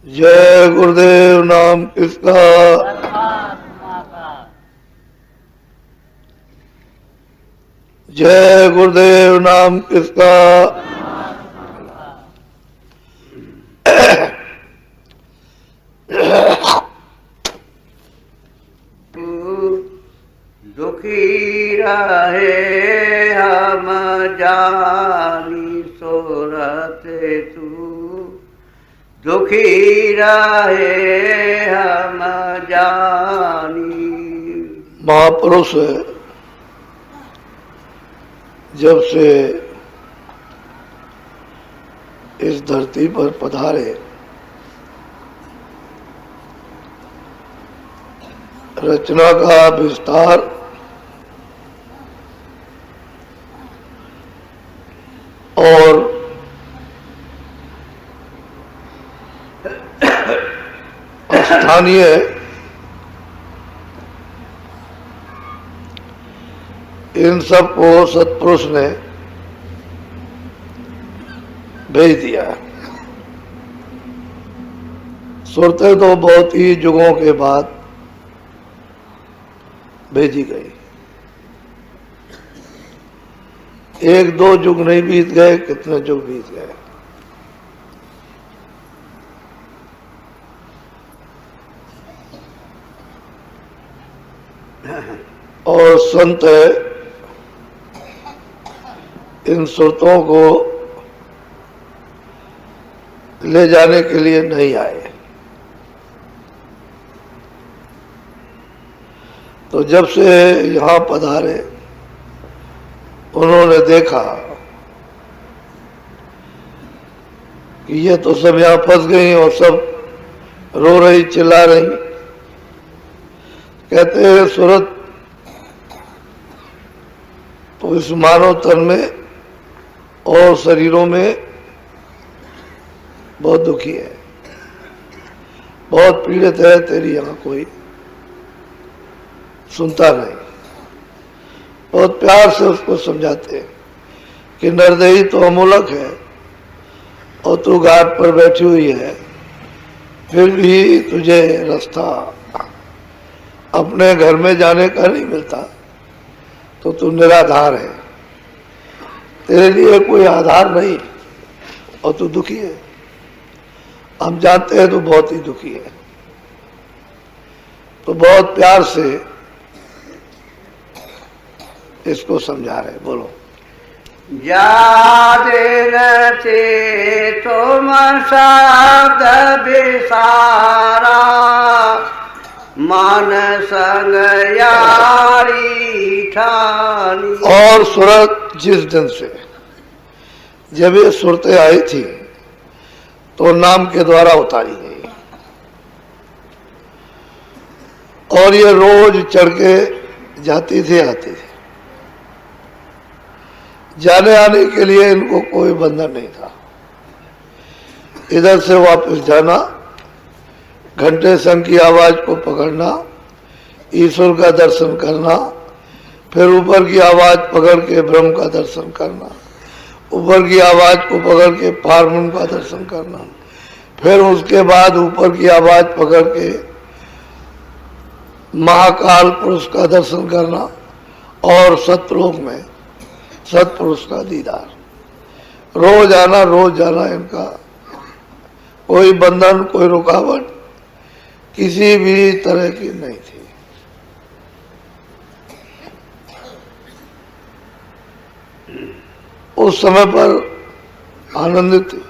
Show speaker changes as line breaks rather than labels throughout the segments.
जय गुरुदेव नाम किसका। जय गुरुदेव नाम किसका।
दुखी रहे हम जानी सोरत तू, दुखी रहे हम जानी।
महापुरुष जब से इस धरती पर पधारे, रचना का विस्तार और स्थानीय इन सब को सत्पुरुष ने भेज दिया। सुरतें तो बहुत ही युगों के बाद भेजी गई। एक दो युग नहीं बीत गए, कितने युग बीत गए। और संत इन सुरतों को ले जाने के लिए नहीं आए। तो जब से यहाँ पधारे, उन्होंने देखा कि ये तो सब यहाँ फंस गई और सब रो रही, चिल्ला रही। कहते हैं सूरत तो इस मानव तन में और शरीरों में बहुत दुखी है, बहुत पीड़ित है। तेरी यहाँ कोई सुनता नहीं। बहुत प्यार से उसको समझाते हैं कि निर्दयी तो अमूलक है और तू घाट पर बैठी हुई है, फिर भी तुझे रास्ता अपने घर में जाने का नहीं मिलता, तो तू निराधार है। तेरे लिए कोई आधार नहीं और तू दुखी है। हम जानते हैं तू बहुत ही दुखी है। तो बहुत प्यार से इसको समझा रहे। बोलो।
जाते तुम शब्द विसारा, मन संग यारी ठानी।
और सूरत जिस दिन से जब ये सूरतें आई थी तो नाम के द्वारा उतारी गई, और ये रोज चढ़ के जाती थी, आती थी। जाने आने के लिए इनको कोई बंधन नहीं था। इधर से वापस जाना, घंटे संग की आवाज को पकड़ना, ईश्वर का दर्शन करना, फिर ऊपर की आवाज पकड़ के ब्रह्म का दर्शन करना, ऊपर की आवाज को पकड़ के पारब्रह्म का दर्शन करना, फिर उसके बाद ऊपर की आवाज पकड़ के महाकाल पुरुष का दर्शन करना, और सतलोक में सतपुरुष का दीदार। रोज आना इनका कोई बंधन, कोई रुकावट किसी भी तरह की नहीं थी। उस समय पर आनंदित थी,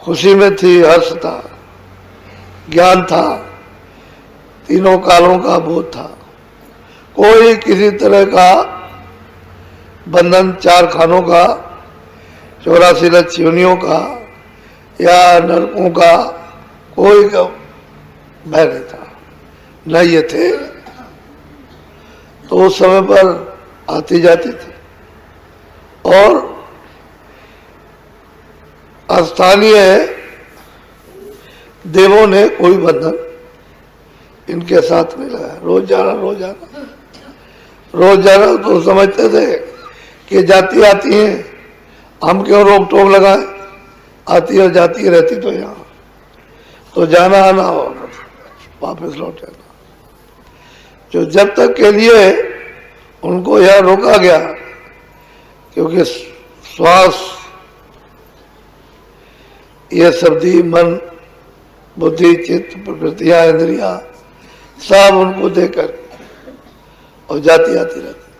खुशी में थी, हर्ष था, ज्ञान था, तीनों कालों का बोध था। कोई किसी तरह का बंधन, चार खानों का, 84 लक्ष योनियों का या नरकों का कोई का भय नहीं था, न ये थे। तो उस समय पर आती जाती थी। और स्थानीय देवों ने कोई बंधन इनके साथ नहीं लगाया। रोज जाना तो समझते थे कि जाती आती हैं, हम क्यों रोक टोक लगाए, आती और जाती रहती तो यहाँ। तो जाना आना होगा, वापस लौट जाना। जो जब तक के लिए उनको यह रोका गया, क्योंकि श्वास, ये शब्दी, मन, बुद्धि, चित्त, प्रकृतियां, इंद्रियां सब उनको देकर और जाती आती रहती,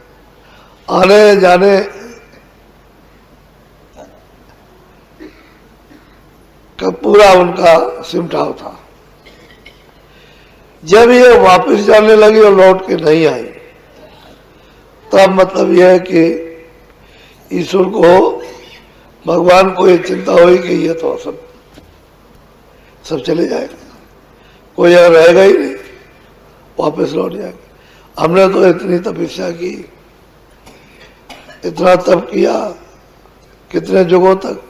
आने जाने का पूरा उनका सिमटाव था। जब ये वापस जाने लगी और लौट के नहीं आई, तब मतलब यह है कि ईश्वर को, भगवान को ये चिंता हुई कि ये तो सब चले जाएगा, कोई यहाँ रहेगा ही नहीं, वापस लौट जाएगा। हमने तो इतनी तपस्या की, इतना तप किया, कितने युगों तक,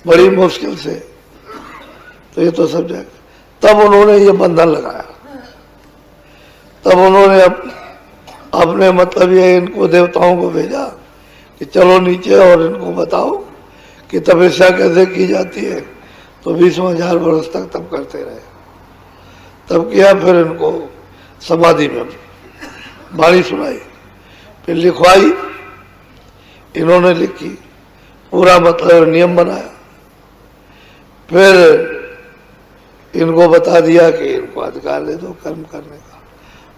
बड़ी मुश्किल से, तो ये तो सब जाएगा। तब उन्होंने ये बंधन लगाया, तब उन्होंने अपने मतलब ये इनको देवताओं को भेजा कि चलो नीचे और इनको बताओ कि तपस्या कैसे की जाती है। तो 20,000 वर्ष तक तप करते रहे। तब किया, फिर इनको समाधि में वाणी सुनाई, फिर लिखवाई, इन्होंने लिखी, पूरा मतलब नियम बनाया। फिर इनको बता दिया कि इनको अधिकार दे दो कर्म करने का,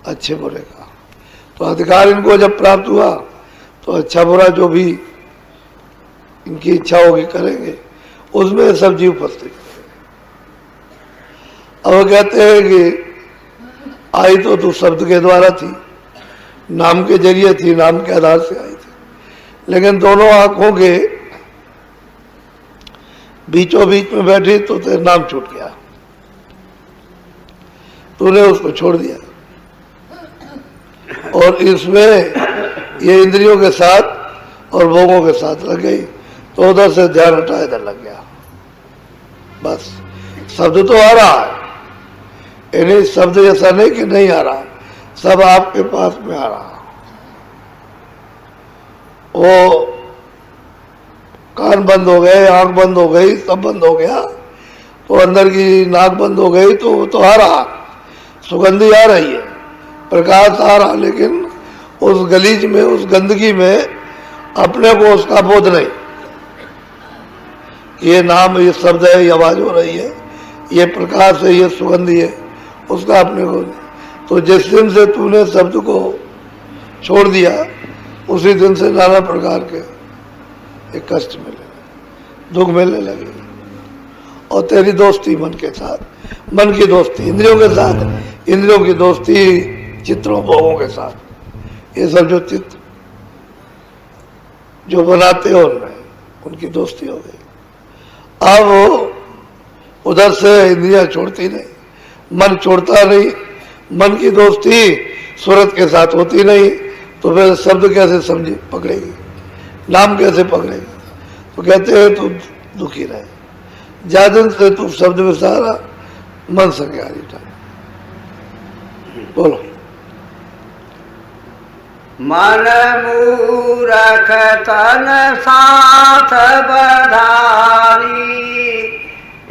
अच्छे बुरे का। तो अधिकार इनको जब प्राप्त हुआ तो अच्छा बुरा जो भी इनकी इच्छा होगी करेंगे, उसमें सब जीव उपस्थित। अब वो कहते हैं कि आई तो तू शब्द के द्वारा थी, नाम के जरिए थी, नाम के आधार से आई थी, लेकिन दोनों आंखों के बीचों बीच में बैठी तो तेरा नाम छूट गया, तूने उसको छोड़ दिया। और इसमें ये इंद्रियों के साथ और भोगों के साथ लग गई, तो उधर से ध्यान हटा इधर लग गया। बस शब्द तो आ रहा है, यानी शब्द ऐसा नहीं कि नहीं आ रहा, सब आपके पास में आ रहा। वो कान बंद हो गए, आंख बंद हो गई, सब बंद हो गया, तो अंदर की नाक बंद हो गई, तो वो तो आ रहा, सुगंधी आ रही है, प्रकाश आ रहा, लेकिन उस गलीज में, उस गंदगी में अपने को उसका बोध नहीं। ये नाम, ये शब्द है, ये आवाज हो रही है, ये प्रकाश है, ये सुगंधी है, उसका अपने को नहीं। तो जिस दिन से तूने शब्द को छोड़ दिया, उसी दिन से नाना प्रकार के एक कष्ट मिले, दुख मिलने लगे। और तेरी दोस्ती मन के साथ, मन की दोस्ती इंद्रियों के साथ, इंद्रियों की दोस्ती चित्रों भोगों के साथ, ये सब जो चित्र जो बनाते हो उनमें, उनकी दोस्ती हो गई। अब उधर से इंद्रियां छोड़ती नहीं, मन छोड़ता नहीं, मन की दोस्ती सूरत के साथ होती नहीं, तो फिर शब्द कैसे समझी पकड़ेगी, नाम कैसे पकड़ेगी। तो कहते हैं तू दुखी रहे, जादन से तू शब्द विसारा, मन संज्ञारी था। बोलो।
मन मूरख तन साथ बधारी,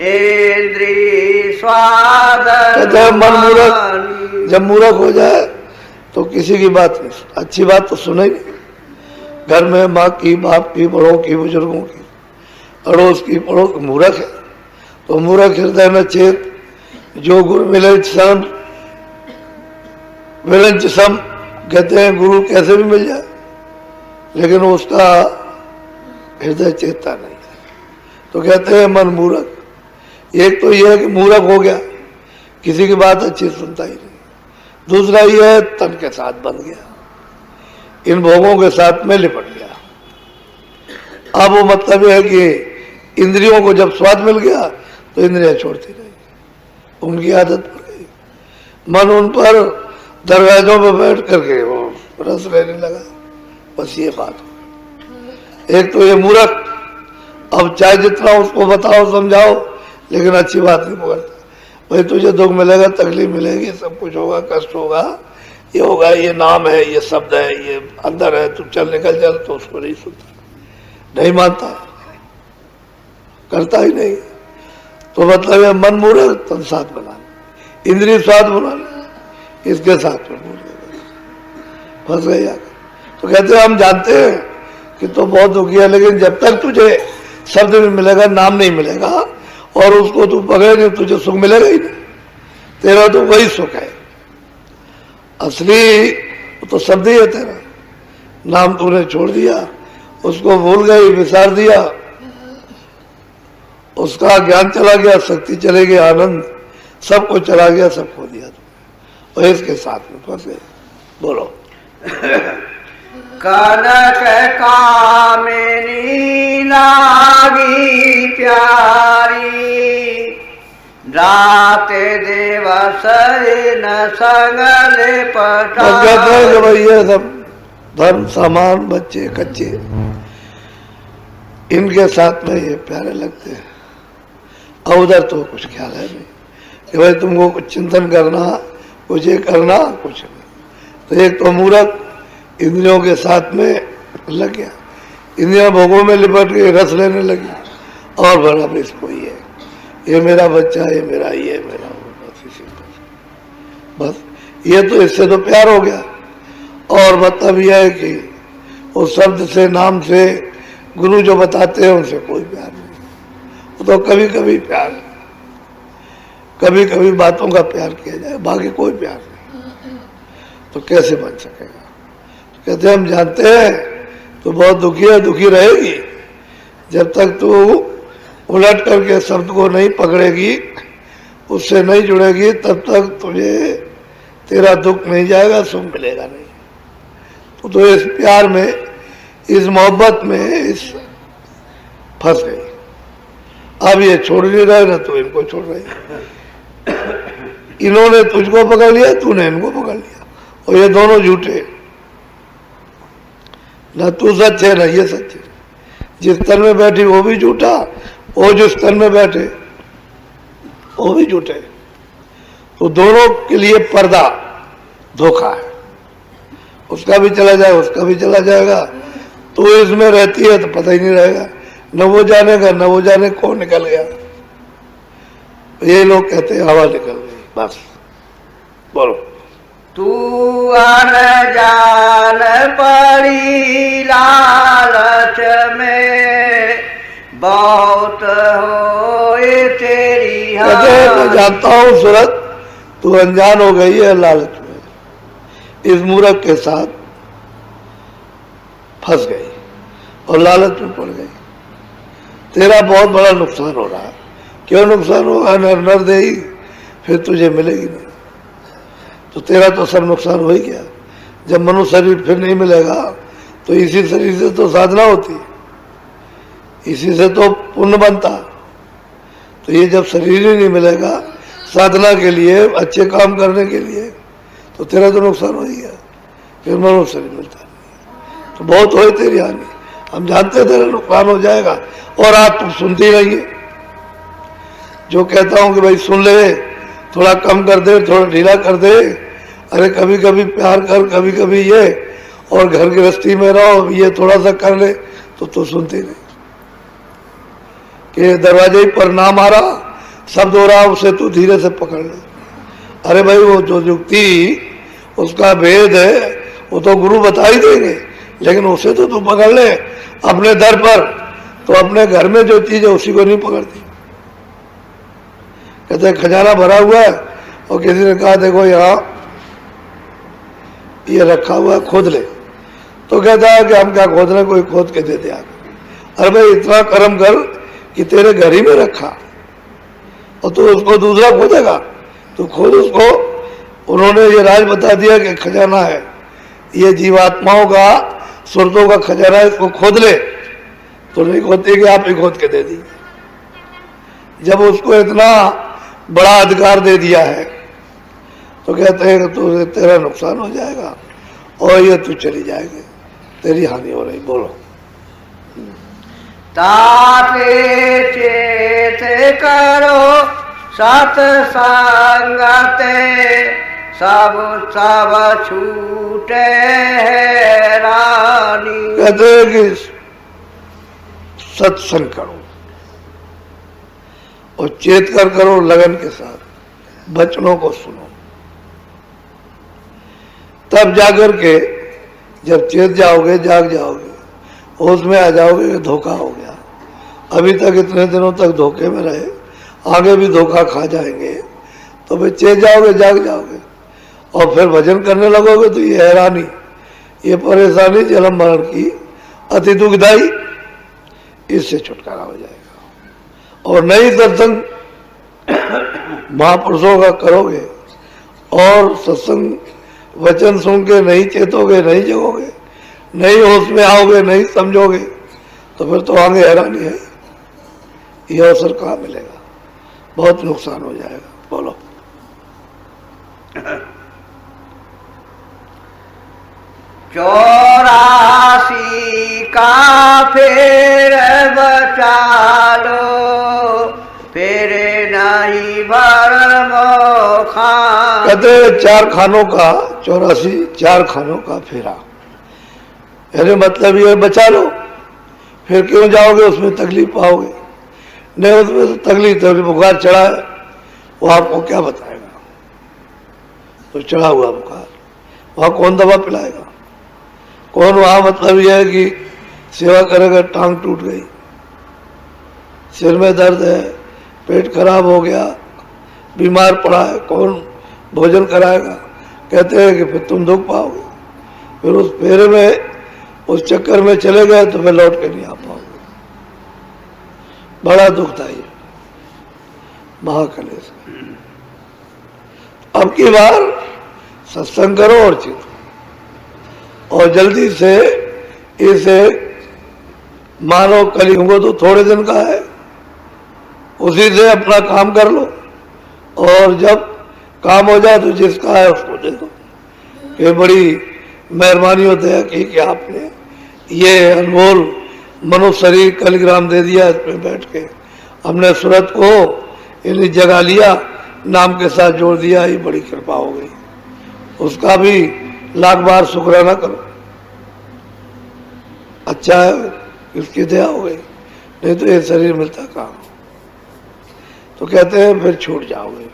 इंद्री स्वाद।
कहते हैं मन मूरख, जब मूरख हो जाए तो किसी की बात नहीं, अच्छी बात तो सुने नहीं। घर में माँ की, बाप की, बड़ों की, बुजुर्गों की, अड़ोस की, पड़ोस, मूर्ख है तो मूर्ख हृदय में चेत, जो गुरु मिले सम, विलंच सम। कहते हैं गुरु कैसे भी मिल जाए, लेकिन उसका हृदय चेतता नहीं है, तो कहते हैं मन मूर्ख। एक तो यह है कि मूर्ख हो गया, किसी की बात अच्छी सुनता ही नहीं। दूसरा यह है तन के साथ बन गया, इन भोगों के साथ में लिपट गया। अब वो मतलब यह है कि इंद्रियों को जब स्वाद मिल गया तो इंद्रियां छोड़ती रही, उनकी आदत पड़ गई। मन उन पर दरवाजों पर बैठ करके वो रस लेने लगा, बस ये बात हो। एक तो ये मूर्ख, अब चाहे जितना उसको बताओ समझाओ, लेकिन अच्छी बात नहीं पकड़ता। भाई तुझे दुख मिलेगा, तकलीफ मिलेगी, सब कुछ होगा, कष्ट होगा, ये होगा, ये नाम है, ये शब्द है, ये अंदर है, तू चल निकल चल, तो उसको नहीं सुनता, नहीं मानता, करता ही नहीं। तो मतलब है मन मूर्ख तन साथ बनाना, इंद्रिय स्वाद बनाना, इसके साथ में फंस गए आगे। तो कहते हैं हम जानते हैं कि तो बहुत दुखी है, लेकिन जब तक तुझे शब्द में मिलेगा, नाम नहीं मिलेगा और उसको तू पकड़े नहीं, तुझे सुख मिलेगा ही नहीं। तेरा तो वही सुख है असली, तो शब्द ही है तेरा। नाम तूने छोड़ दिया, उसको भूल गई, विसार दिया, उसका ज्ञान चला गया, शक्ति चले गई, आनंद सब कुछ चला गया, सब खो दिया तुमने और इसके साथ में फंस गए। बोलो।
कनक कामिनी लागी प्यारी, रात दिवस न संगले पटा।
कहते हैं कि भाई ये सब धर्म सामान बच्चे कच्चे, इनके साथ में ये प्यारे लगते हैं, और उधर तो कुछ ख्याल है नहीं कि भाई तुमको कुछ चिंतन करना, कुछ ये करना, कुछ नहीं। तो एक तो मूर्ख इंद्रियों के साथ में लग गया, इंद्रियां भोगों में लिपट के रस लेने लगी, और बराबर इसको ही है, ये मेरा बच्चा, ये मेरा, ये मेरा, बस इसी बस ये तो इससे तो प्यार हो गया। और मतलब यह है कि उस शब्द से, नाम से, गुरु जो बताते हैं उनसे कोई प्यार नहीं, वो तो कभी कभी प्यार, कभी कभी बातों का प्यार किया जाए, बाकी कोई प्यार नहीं, तो कैसे बन सकेगा। तो कहते हम जानते हैं तो बहुत दुखी है, दुखी रहेगी जब तक तू उलट करके शब्द को नहीं पकड़ेगी, उससे नहीं जुड़ेगी, तब तक तुझे तेरा दुख नहीं जाएगा, सुख मिलेगा नहीं। तो इस प्यार में, इस मोहब्बत में इस फंस गई। अब ये छोड़ नहीं रहे ना, तो इनको छोड़ रही, इन्होंने तुझको पकड़ लिया, तूने इनको पकड़ लिया, और ये दोनों झूठे, ना तू सच है ना ये सच है। जिस तन में बैठी वो भी झूठा, वो जिस तन में बैठे वो भी झूठे। तो दोनों के लिए पर्दा धोखा है, उसका भी चला जाएगा, उसका भी चला जाएगा। तो इसमें रहती है तो पता ही नहीं रहेगा, न वो जानेगा न वो जाने कौन निकल गया। ये लोग कहते हैं हवा निकल गई, बस। बोलो।
तू अनजान पड़ी लालच में, बहुत होए तेरी
कहते हैं मैं जानता हूँ सूरत, तू अनजान हो गई है लालच में, इस मूर्ख के साथ फंस गई और लालच में पड़ गई। तेरा बहुत बड़ा नुकसान हो रहा है। क्यों नुकसान होगा? नर दे ही, फिर तुझे मिलेगी नहीं, तो तेरा तो सब नुकसान हो ही गया। जब मनुष्य शरीर फिर नहीं मिलेगा तो इसी शरीर से तो साधना होती, इसी से तो पुण्य बनता। तो ये जब शरीर ही नहीं मिलेगा साधना के लिए, अच्छे काम करने के लिए, तो तेरा तो नुकसान हो ही गया, फिर मनुष्य शरीर मिलता नहीं। तो बहुत हो तेरी हानि, हम जानते हैं तेरा नुकसान हो जाएगा, और आप तुम सुनती रहिए। जो कहता हूं कि भाई सुन ले, थोड़ा कम कर दे, थोड़ा ढीला कर दे, अरे कभी कभी प्यार कर, कभी कभी ये, और घर गृहस्थी में रहो, ये थोड़ा सा कर ले, तो सुनती नहीं। कि दरवाजे पर ना मारा, शब्द हो रहा, उसे तू धीरे से पकड़ ले। अरे भाई वो जो युक्ति, उसका भेद है, वो तो गुरु बता ही देंगे, लेकिन उसे तो तू पकड़ ले अपने दर पर। तो अपने घर में जो चीज है उसी को नहीं पकड़ती। कहते खजाना भरा हुआ है और किसी ने कहा देखो यहाँ ये रखा हुआ है, खोद ले। तो कहता है कि हम क्या खोद रहे, कोई खोद के दे दिया। अरे भाई इतना कर्म कर कि तेरे घर ही में रखा, और तू उसको दूसरा खोदेगा, तो खोद उसको। उन्होंने ये राज बता दिया कि खजाना है, ये जीवात्माओं का, सुरतों का खजाना है, इसको खोद ले। तो नहीं खोदती कि आप ही खोद के दे दी। जब उसको इतना बड़ा अधिकार दे दिया है तो कहते हैं कि तो तेरा नुकसान हो जाएगा और ये तू चली जाएगी, तेरी हानि हो रही। बोलो।
ताते चेत करो सत्संगते, सब सब छूटे रानी।
कहते हैं कि सत्संग करो, और चेत कर करो लगन के साथ, बचनों को सुनो। तब जाकर के जब चेत जाओगे, जाग जाओगे, होश में आ जाओगे कि धोखा हो गया। अभी तक इतने दिनों तक धोखे में रहे, आगे भी धोखा खा जाएंगे। तो फिर चेत जाओगे, जाग जाओगे और फिर भजन करने लगोगे तो ये हैरानी, ये परेशानी जन्म मरण की अति दुखदाई, इससे छुटकारा हो जाएगा। और नई सत्संग महापुरुषों का करोगे और सत्संग वचन सुन के नहीं चेतोगे, नहीं जगोगे, नहीं होश में आओगे, नहीं समझोगे, तो फिर तो आगे हैरानी है, ये अवसर कहाँ मिलेगा, बहुत नुकसान हो जाएगा। बोलो।
चौरासी का फिर बचा लो, फिर नहीं भरम खान।
कहते हैं 4 खानों का 84, 4 खानों का फेरा। अरे मतलब ये बचा लो, फिर क्यों जाओगे उसमें तकलीफ पाओगे। नहीं उसमें तो तकलीफ, बुखार चढ़ा है, वो आपको क्या बताएगा। तो चढ़ा हुआ बुखार, वहाँ कौन दवा पिलाएगा, कौन वहाँ मतलब यह है कि सेवा करेगा। टांग टूट गई, सिर में दर्द है, पेट खराब हो गया, बीमार पड़ा है, कौन भोजन कराएगा। कहते हैं कि फिर तुम दुख पाओगे, फिर उस फेरे में, उस चक्कर में चले गए तो फिर लौट के नहीं आ पाओगे। बड़ा दुखदायी महाकलेश। अब की बार सत्संग करो और चितो, और जल्दी से इसे मानो कलयुग तो थोड़े दिन का है, उसी से अपना काम कर लो। और जब काम हो जाए तो जिसका है उसको दे दो। ये बड़ी मेहरबानी होती है कि आपने ये अनमोल मनुष्य शरीर कलिग्राम दे दिया, इसमें बैठ के हमने सूरत को इन्हें जगा लिया, नाम के साथ जोड़ दिया, ये बड़ी कृपा हो गई। उसका भी लाख बार शुक्राना करो। अच्छा है इसकी दया हो गई, नहीं तो ये शरीर मिलता कहाँ। तो कहते हैं फिर छूट जाओगे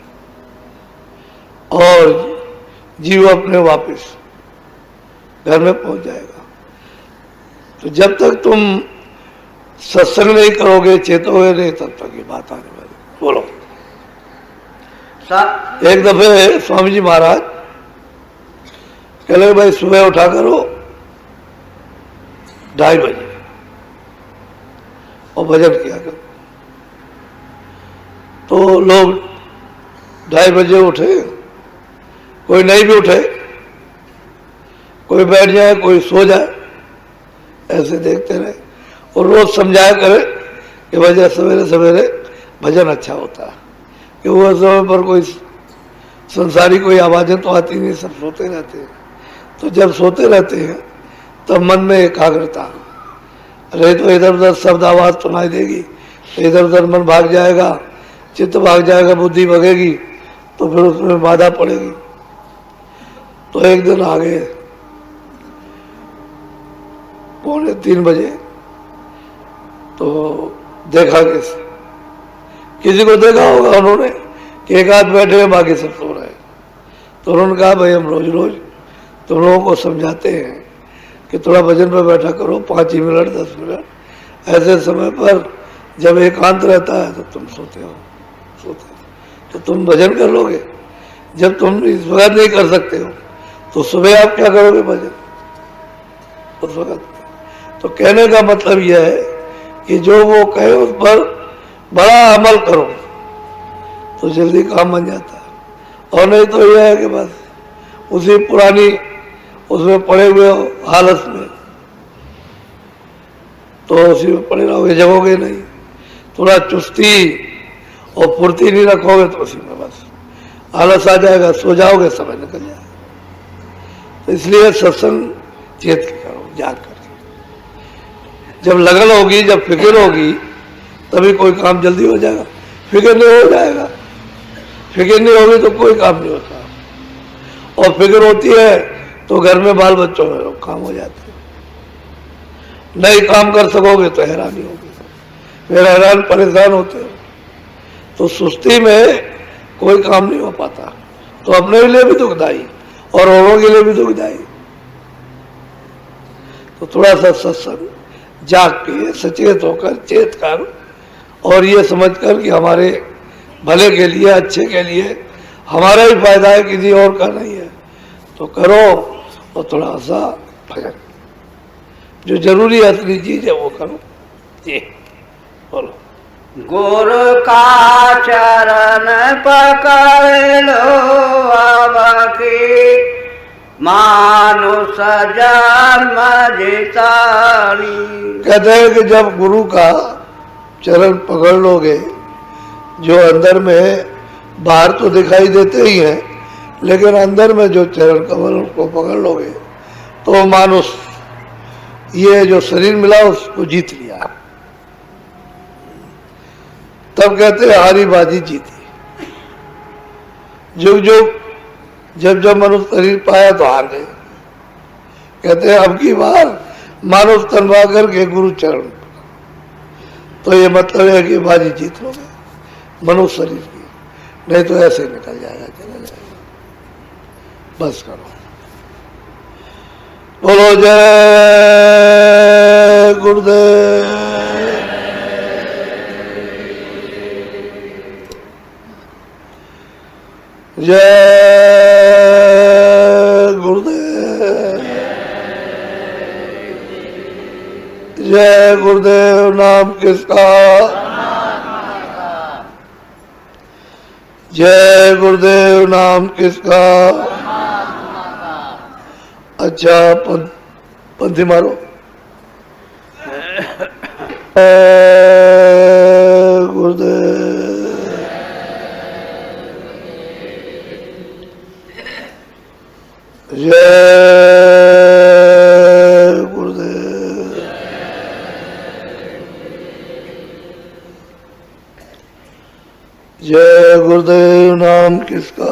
और जीव अपने वापस घर में पहुंच जाएगा। तो जब तक तुम सत्संग नहीं करोगे, चेतोगे नहीं, तब तक ये बात आने वाली। बोलो। एक दफे स्वामी जी महाराज कहले भाई सुबह उठा करो 2:30 बजे और भजन किया करो। तो लोग 2:30 बजे उठे, कोई नहीं भी उठे, कोई बैठ जाए, कोई सो जाए, ऐसे देखते रहे। और रोज समझाया करे कि वजह सवेरे सवेरे भजन अच्छा होता है, कि वो समय पर कोई संसारी कोई आवाजें तो आती नहीं, सब सोते रहते हैं। तो जब सोते रहते हैं तब मन में एकाग्रता रहे, तो इधर उधर शब्द आवाज सुनाई देगी, तो इधर उधर मन भाग जाएगा, चित्त भाग जाएगा, बुद्धि भगेगी, तो फिर उसमें बाधा पड़ेगी। तो एक दिन आ गए 2:45 बजे, तो देखा किसी को देखा होगा उन्होंने कि एक आध बैठे हुए बाकी सब सो रहे हैं। तो उन्होंने कहा भाई हम रोज रोज तुम लोगों को समझाते हैं कि थोड़ा भजन पर बैठा करो, 5 ही मिनट 10 मिनट, ऐसे समय पर जब एकांत रहता है तो तुम सोते हो। तो तुम भजन कर लोगे, जब तुम इस वक्त नहीं कर सकते हो तो सुबह आप क्या करोगे भजन उस वक्त। तो कहने का मतलब यह है कि जो वो कहे उस पर बड़ा अमल करो तो जल्दी काम बन जाता है। और नहीं तो यह है कि बस उसी पुरानी उसमें पड़े हुए हालत में, तो उसी में पड़े रहोगे, जगोगे नहीं। थोड़ा चुस्ती और फुर्ती नहीं रखोगे तो उसी में बस आलस आ जाएगा, सो जाओगे, समय निकल जाएगा। तो इसलिए सत्संग चेत के करो, जाग कर। जब लगन होगी, जब फिक्र होगी, तभी कोई काम जल्दी हो जाएगा। फिक्र नहीं हो जाएगा, फिक्र नहीं होगी तो कोई काम नहीं होता। और फिक्र होती है तो घर में बाल बच्चों में काम हो जाते हैं। नहीं काम कर सकोगे तो हैरानी होगी, फिर हैरान परेशान होते हो। तो सुस्ती में कोई काम नहीं हो पाता, तो अपने लिए भी दुखदाई और औरों के लिए भी दुखदाई। तो थोड़ा सा सत्संग जाग के सचेत होकर चेत कर और ये समझकर कि हमारे भले के लिए, अच्छे के लिए, हमारा ही फायदा है, किसी और का नहीं है, तो करो। और थोड़ा सा भजन, जो जरूरी असली चीज है वो करो। जी बोलो।
गुरु का चरण पकड़ लो अब की मानुष जन्म जितानी।
कहते हैं कि जब गुरु का चरण पकड़ लोगे, जो अंदर में, बाहर तो दिखाई देते ही हैं, लेकिन अंदर में जो चरण कमल उसको पकड़ लोगे तो मानुष, ये जो शरीर मिला उसको जीत लिया। तब कहते हैं हारी बाजी जीती। जुग जुग जब जब मनुष्य शरीर पाया तो हार गए। कहते हैं अब की बार मानुष तनवा करके गुरु चरण, तो ये मतलब है कि बाजी जीत लोगे मनुष्य शरीर की, नहीं तो ऐसे निकल जाएगा, चला जाएगा। बस करो। बोलो जय गुरुदेव। जय गुरुदेव। जय गुरुदेव। नाम किसका? जय गुरुदेव। नाम किसका? अच्छा पंथी मारो। गुरुदेव। जय गुरुदेव। जय गुरुदेव। नाम किसका?